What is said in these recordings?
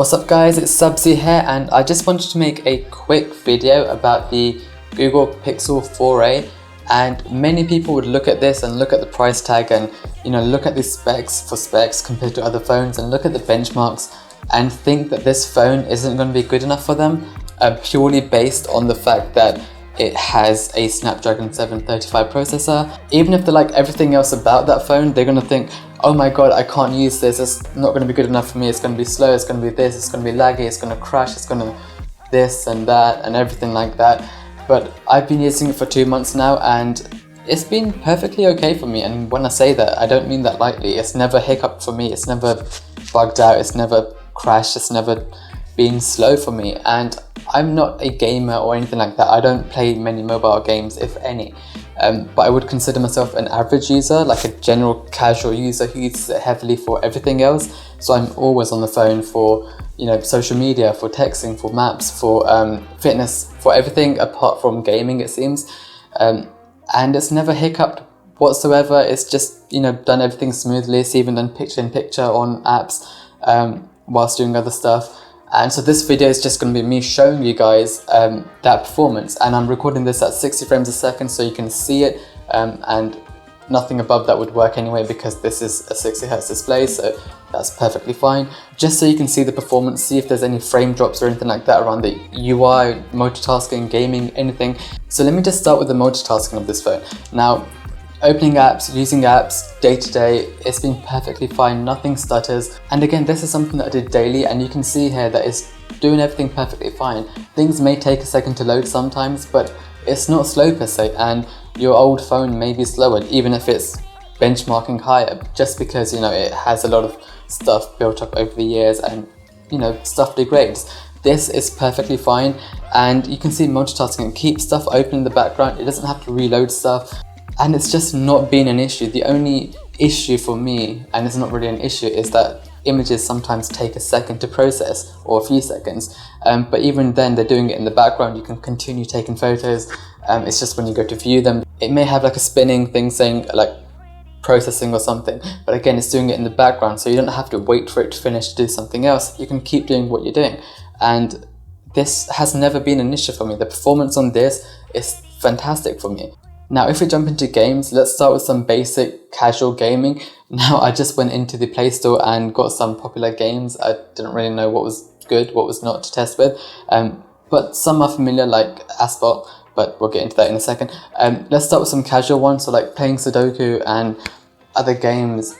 What's up guys, it's Subsy here, and I just wanted to make a quick video about the Google Pixel 4a. And many people would look at this and look at the price tag and look at the specs compared to other phones and look at the benchmarks and think that this phone isn't going to be good enough for them, purely based on the fact that it has a Snapdragon 735 processor. Even if they like everything else about that phone, they're going to think, oh my god, I can't use this, it's not going to be good enough for me, it's going to be slow, it's going to be this, it's going to be laggy, it's going to crash, it's going to this and that and everything like that. But I've been using it for 2 months now and it's been perfectly okay for me. And when I say that, I don't mean that lightly. It's never hiccuped for me, it's never bugged out, it's never crashed, it's never been slow for me. And I'm not a gamer or anything like that. I don't play many mobile games, if any. But I would consider myself an average user, like a general casual user who uses it heavily for everything else. So I'm always on the phone for social media, for texting, for maps, for fitness, for everything apart from gaming, it seems. And it's never hiccuped whatsoever. It's just done everything smoothly. It's even done picture-in-picture on apps whilst doing other stuff. And so this video is just going to be me showing you guys that performance, and I'm recording this at 60 frames a second so you can see it, and nothing above that would work anyway because this is a 60Hz display, so that's perfectly fine. Just so you can see the performance, see if there's any frame drops or anything like that around the UI, multitasking, gaming, anything. So let me just start with the multitasking of this phone. Now, opening apps, using apps day to day, it's been perfectly fine, nothing stutters. And again, this is something that I did daily, and you can see here that it's doing everything perfectly fine. Things may take a second to load sometimes, but it's not slow per se, and your old phone may be slower, even if it's benchmarking higher, just because it has a lot of stuff built up over the years and stuff degrades. This is perfectly fine, and you can see multitasking, it keeps stuff open in the background, it doesn't have to reload stuff. And it's just not been an issue. The only issue for me, and it's not really an issue, is that images sometimes take a second to process, or a few seconds. But even then, they're doing it in the background. You can continue taking photos. It's just when you go to view them, it may have like a spinning thing saying like processing or something. But again, it's doing it in the background, so you don't have to wait for it to finish to do something else. You can keep doing what you're doing. And this has never been an issue for me. The performance on this is fantastic for me. Now, if we jump into games, let's start with some basic casual gaming. Now, I just went into the Play Store and got some popular games. I didn't really know what was good, what was not to test with. But some are familiar, like Asphalt, but we'll get into that in a second. Let's start with some casual ones, so like playing Sudoku and other games.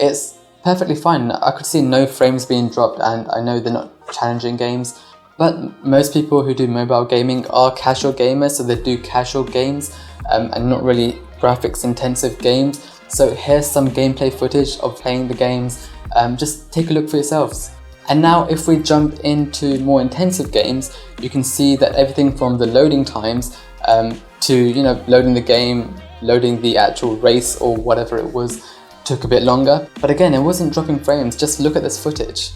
It's perfectly fine. I could see no frames being dropped, and I know they're not challenging games. But most people who do mobile gaming are casual gamers, so they do casual games. And not really graphics intensive games. So here's some gameplay footage of playing the games. Just take a look for yourselves. And now if we jump into more intensive games, you can see that everything from the loading times to loading the game, loading the actual race or whatever it was, took a bit longer. But again, it wasn't dropping frames. Just look at this footage.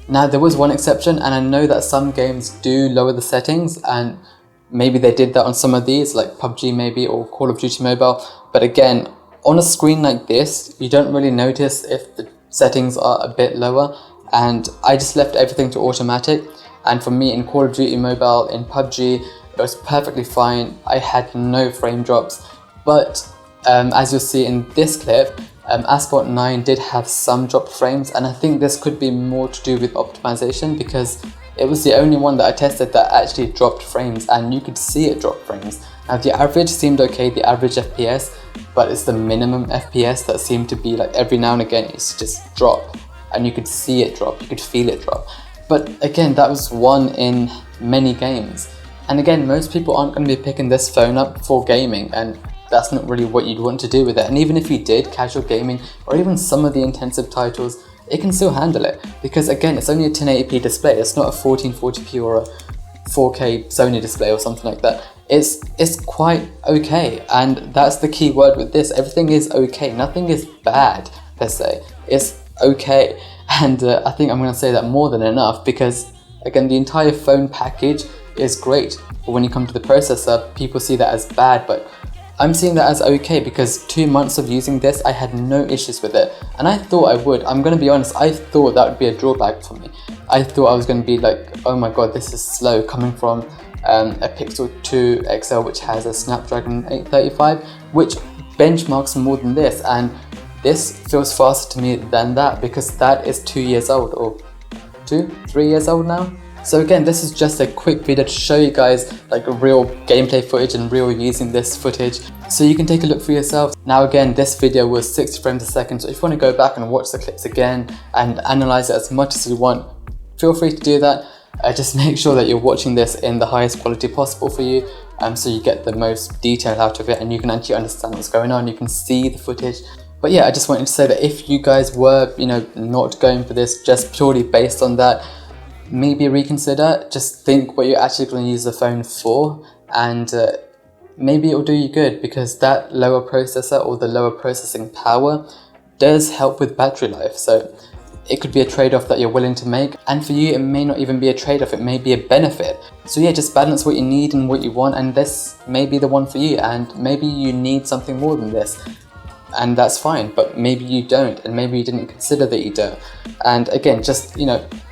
Now there was one exception, and I know that some games do lower the settings, and maybe they did that on some of these, like PUBG maybe, or Call of Duty Mobile. But again, on a screen like this, you don't really notice if the settings are a bit lower, and I just left everything to automatic. And for me, in Call of Duty Mobile, in PUBG, it was perfectly fine. I had no frame drops. But as you'll see in this clip, Asphalt 9 did have some dropped frames, and I think this could be more to do with optimization, because it was the only one that I tested that actually dropped frames, and you could see it drop frames. Now the average seemed okay, the average FPS, but it's the minimum FPS that seemed to be like every now and again it's just drop, and you could see it drop, you could feel it drop. But again, that was one in many games. And again, most people aren't going to be picking this phone up for gaming, and that's not really what you'd want to do with it. And even if you did casual gaming, or even some of the intensive titles, it can still handle it, because again, it's only a 1080p display. It's not a 1440p or a 4K Sony display or something like that. It's quite okay, and that's the key word with this. Everything is okay. Nothing is bad per se. It's okay, and I think I'm going to say that more than enough, because again, the entire phone package is great. But when you come to the processor, people see that as bad, but I'm seeing that as okay, because 2 months of using this, I had no issues with it. And I thought I would. I'm going to be honest, I thought that would be a drawback for me. I thought I was going to be like, oh my god, this is slow, coming from a Pixel 2 XL which has a Snapdragon 835, which benchmarks more than this. And this feels faster to me than that, because that is 2 years old, or 3 years old now. So again, this is just a quick video to show you guys like real gameplay footage and real using this footage, so you can take a look for yourselves. Now again, this video was 60 frames a second, so if you want to go back and watch the clips again and analyze it as much as you want, feel free to do that. Just make sure that you're watching this in the highest quality possible for you, so you get the most detail out of it and you can actually understand what's going on, you can see the footage. But yeah, I just wanted to say that if you guys were, not going for this just purely based on that, maybe reconsider. Just think what you're actually going to use the phone for, and maybe it will do you good, because that lower processor or the lower processing power does help with battery life. So it could be a trade-off that you're willing to make, and for you it may not even be a trade-off, it may be a benefit. So yeah, just balance what you need and what you want, and this may be the one for you, and maybe you need something more than this. And that's fine, but maybe you don't, and maybe you didn't consider that you don't. And again, just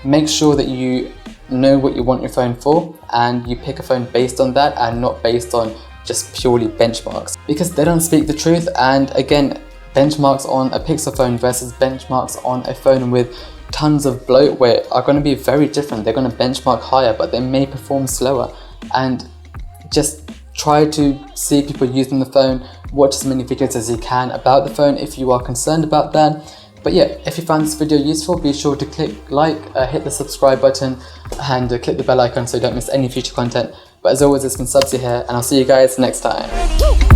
make sure that you know what you want your phone for, and you pick a phone based on that and not based on just purely benchmarks, because they don't speak the truth. And again, benchmarks on a Pixel phone versus benchmarks on a phone with tons of bloatware are going to be very different. They're going to benchmark higher, but they may perform slower. And just try to see people using the phone, watch as many videos as you can about the phone if you are concerned about that. But yeah, if you found this video useful, be sure to click like, hit the subscribe button, and click the bell icon so you don't miss any future content. But as always, it's been Subsy here, and I'll see you guys next time.